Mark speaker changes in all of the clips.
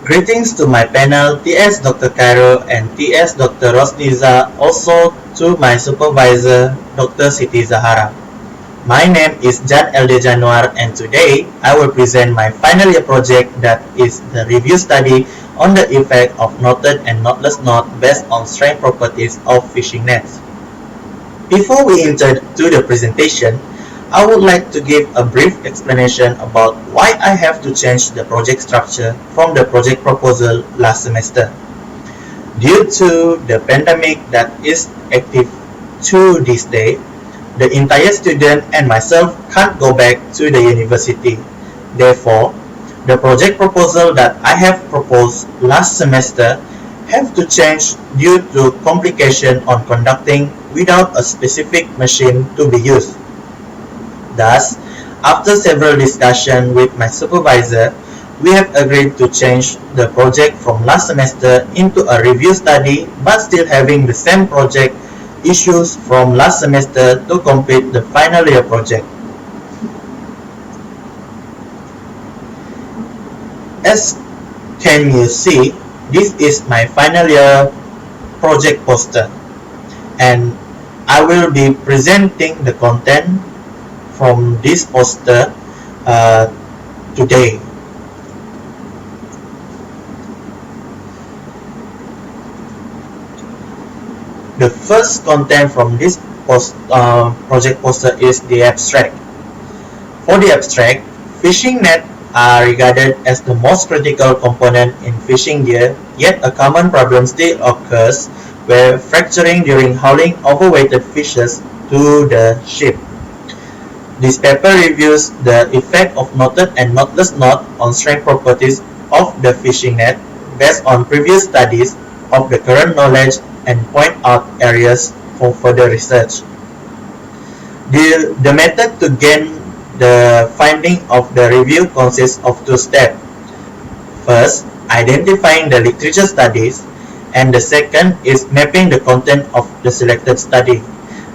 Speaker 1: Greetings to my panel, TS Dr. Cairo and TS Dr. Rosniza, also to my supervisor, Dr. Siti Zahara. My name is Jan Elde Januar, and today I will present my final year project that is the review study on the effect of knotted and knotless knot based on strength properties of fishing nets. Before we enter to the presentation, I would like to give a brief explanation about why I have to change the project structure from the project proposal last semester. Due to the pandemic that is active to this day, the entire student and myself can't go back to the university. Therefore, the project proposal that I have proposed last semester have to change due to complication on conducting without a specific machine to be used. Thus, after several discussions with my supervisor, we have agreed to change the project from last semester into a review study but still having the same project issues from last semester to complete the final year project. As can you see, this is my final year project poster, and I will be presenting the content from this poster today. The first content from this project poster is the abstract. For the abstract, fishing nets are regarded as the most critical component in fishing gear, yet a common problem still occurs where fracturing during hauling overweighted fishes to the ship. This paper reviews the effect of knotted and knotless knot on strength properties of the fishing net based on previous studies of the current knowledge and point out areas for further research. The method to gain the finding of the review consists of two steps. First, identifying the literature studies, and the second is mapping the content of the selected study.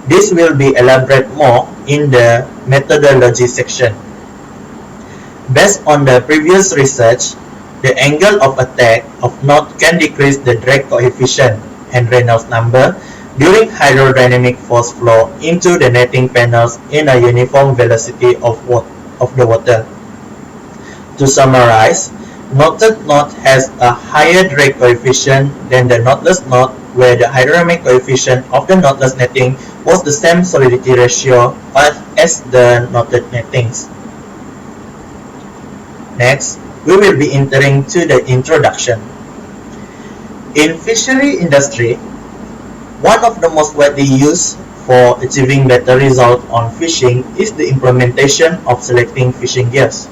Speaker 1: This will be elaborated more in the methodology section. Based on the previous research, the angle of attack of knot can decrease the drag coefficient and Reynolds number during hydrodynamic force flow into the netting panels in a uniform velocity of the water. To summarize, knotted knot has a higher drag coefficient than the knotless knot, where the hydrodynamic coefficient of the knotless netting was the same solidity ratio as the knotted nettings. Next, we will be entering to the introduction. In fishery industry, one of the most widely used for achieving better results on fishing is the implementation of selecting fishing gears.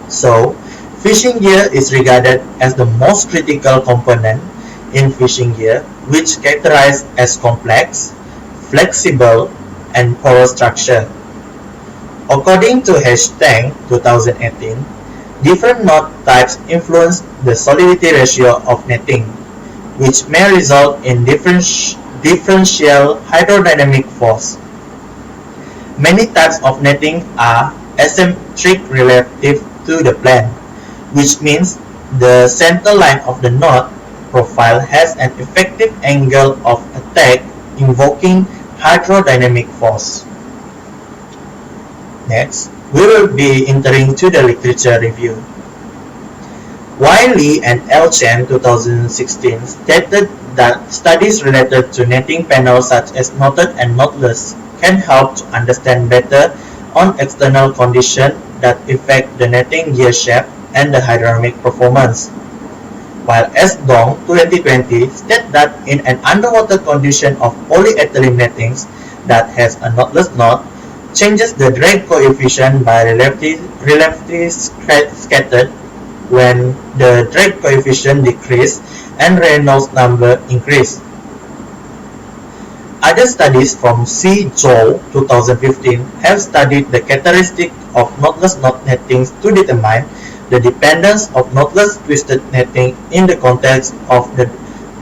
Speaker 1: So, fishing gear is regarded as the most critical component in fishing gear, which characterized as complex, flexible, and porous structure. According to Hashtag 2018, different knot types influence the solidity ratio of netting, which may result in differential hydrodynamic force. Many types of netting are asymmetric relative to the plane, which means the center line of the knot profile has an effective angle of attack invoking hydrodynamic force. Next, we will be entering to the literature review. Wiley and Elchen 2016 stated that studies related to netting panels such as knotted and knotless can help to understand better on external conditions that affect the netting gear shape and the hydrodynamic performance. While S. Dong 2020 stated that in an underwater condition of polyethylene nettings that has a knotless knot, changes the drag coefficient by relatively scattered when the drag coefficient decrease and Reynolds number increase. Other studies from C. Zhou 2015 have studied the characteristics of knotless knot nettings to determine the dependence of knotless twisted netting in the context of the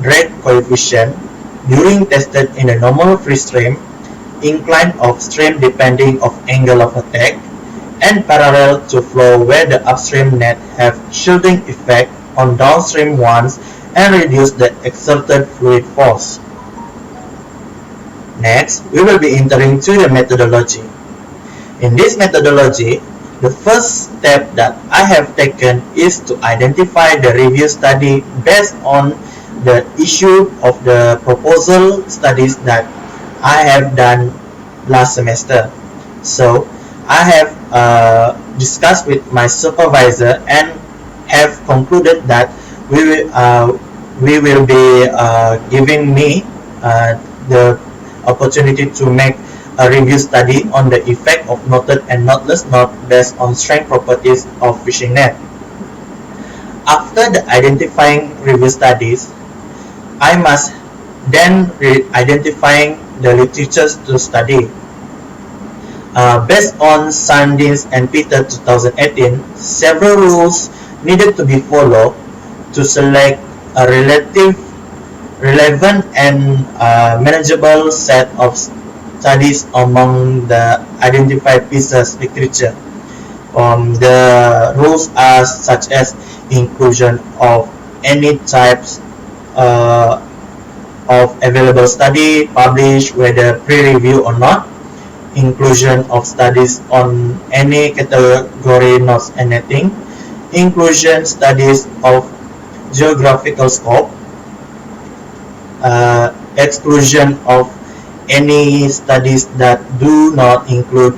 Speaker 1: drag coefficient during tested in a normal free stream, incline of stream depending of angle of attack, and parallel to flow where the upstream net have shielding effect on downstream ones and reduce the exerted fluid force. Next, we will be entering to the methodology. In this methodology, the first step that I have taken is to identify the review study based on the issue of the proposal studies that I have done last semester. So I have discussed with my supervisor and have concluded that we will be giving me the opportunity to make a review study on the effect of knotted and knotless knot based on strength properties of fishing net. After the identifying review studies, I must then identifying the literatures to study. Based on Sandins and Peter 2018, several rules needed to be followed to select a relevant and manageable set of studies among the identified pieces of literature. The rules are such as inclusion of any types of available study published, whether pre-review or not, inclusion of studies on any category not anything, inclusion studies of geographical scope, exclusion of any studies that do not include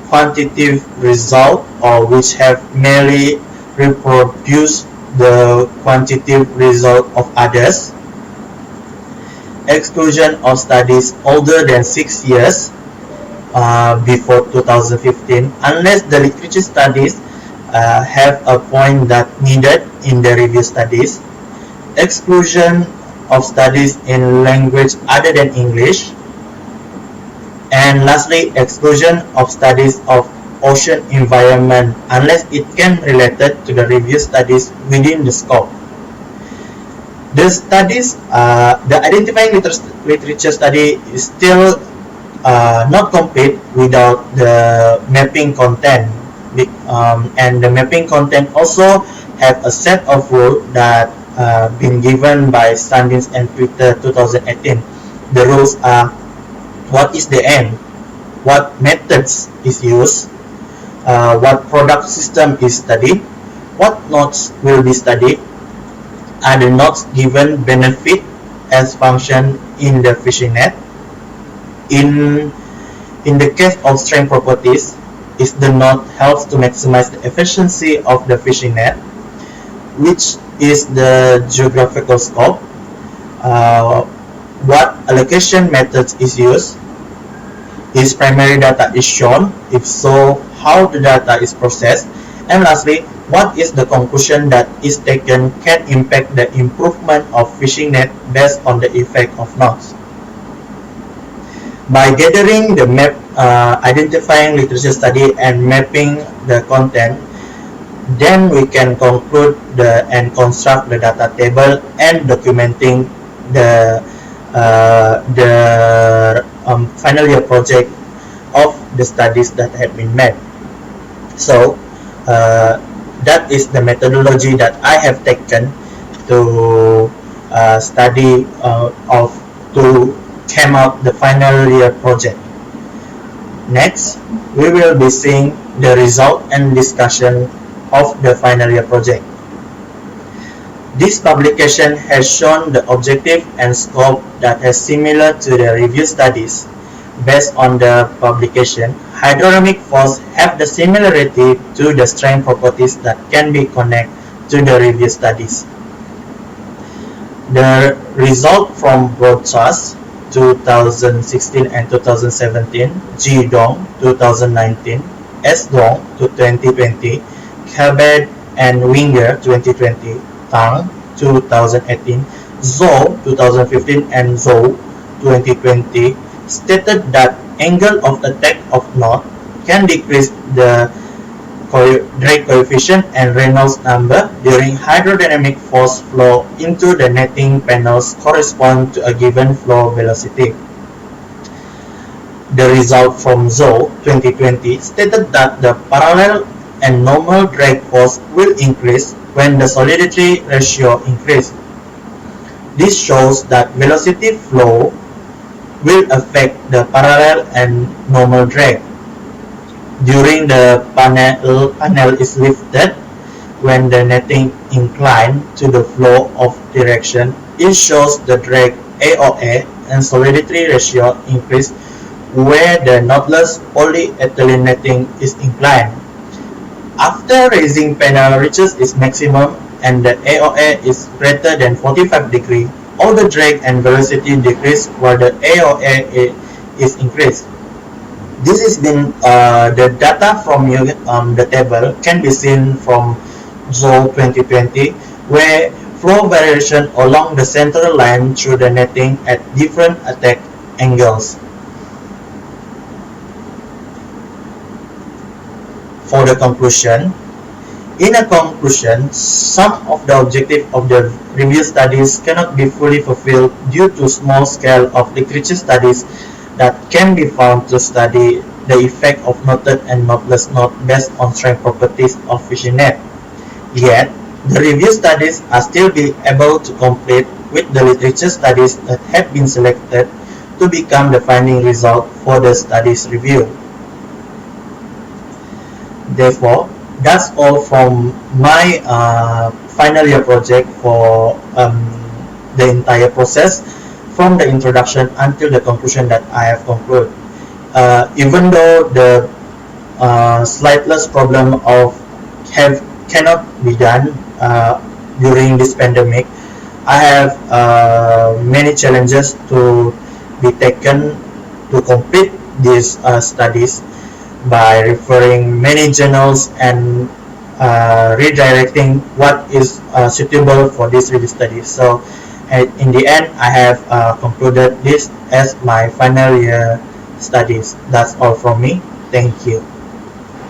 Speaker 1: quantitative result or which have merely reproduced the quantitative result of others, exclusion of studies older than 6 years before 2015 unless the literature studies have a point that needed in the review studies, exclusion of studies in language other than English, and lastly exclusion of studies of ocean environment unless it can related to the review studies within the scope. The studies, the identifying literature study is still not complete without the mapping content, and the mapping content also have a set of rules that been given by Sandins and Twitter 2018. The rules are: what is the aim, what methods is used, what product system is studied, what knots will be studied, are the knots given benefit as function in the fishing net. In the case of strength properties, is the knot helps to maximize the efficiency of the fishing net, which is the geographical scope, what allocation methods is used, is primary data is shown, if so, how the data is processed, and lastly, what is the conclusion that is taken can impact the improvement of fishing net based on the effect of knots. By gathering the map, identifying literature study and mapping the content, then we can conclude and construct the data table and documenting the final year project of the studies that have been made. So that is the methodology that I have taken to study to came out the final year project. Next, we will be seeing the result and discussion of the final year project. This publication has shown the objective and scope that is similar to the review studies. Based on the publication, hydrodynamic force have the similarity to the strength properties that can be connected to the review studies. The result from broadcast 2016 and 2017, G Dong 2019, S Dong 2020, Cabed and Winger 2020, Tang 2018, Zhou 2015 and Zhou 2020 stated that angle of attack of knot can decrease the drag coefficient and Reynolds number during hydrodynamic force flow into the netting panels correspond to a given flow velocity. The result from Zhou 2020 stated that the parallel and normal drag force will increase when the solidity ratio increases. This shows that velocity flow will affect the parallel and normal drag. During the panel is lifted, when the netting incline to the flow of direction, it shows the drag AOA and solidity ratio increase where the knotless polyethylene netting is inclined. After raising panel reaches its maximum and the AOA is greater than 45 degrees, all the drag and velocity decrease while the AOA is increased. This has been the data from the table can be seen from ZOL 2020, where flow variation along the central line through the netting at different attack angles. For the conclusion, in a conclusion, some of the objectives of the review studies cannot be fully fulfilled due to small scale of literature studies that can be found to study the effect of knotted and knotless knot based on strength properties of fishing net. Yet, the review studies are still be able to complete with the literature studies that have been selected to become the finding result for the studies review. Therefore, that's all from my final year project for the entire process, from the introduction until the conclusion that I have concluded. Even though the slightless problem of cannot be done during this pandemic, I have many challenges to be taken to complete these studies by referring many journals and redirecting what is suitable for this review study. So in the end, I have concluded this as my final year studies. That's all from me. Thank you.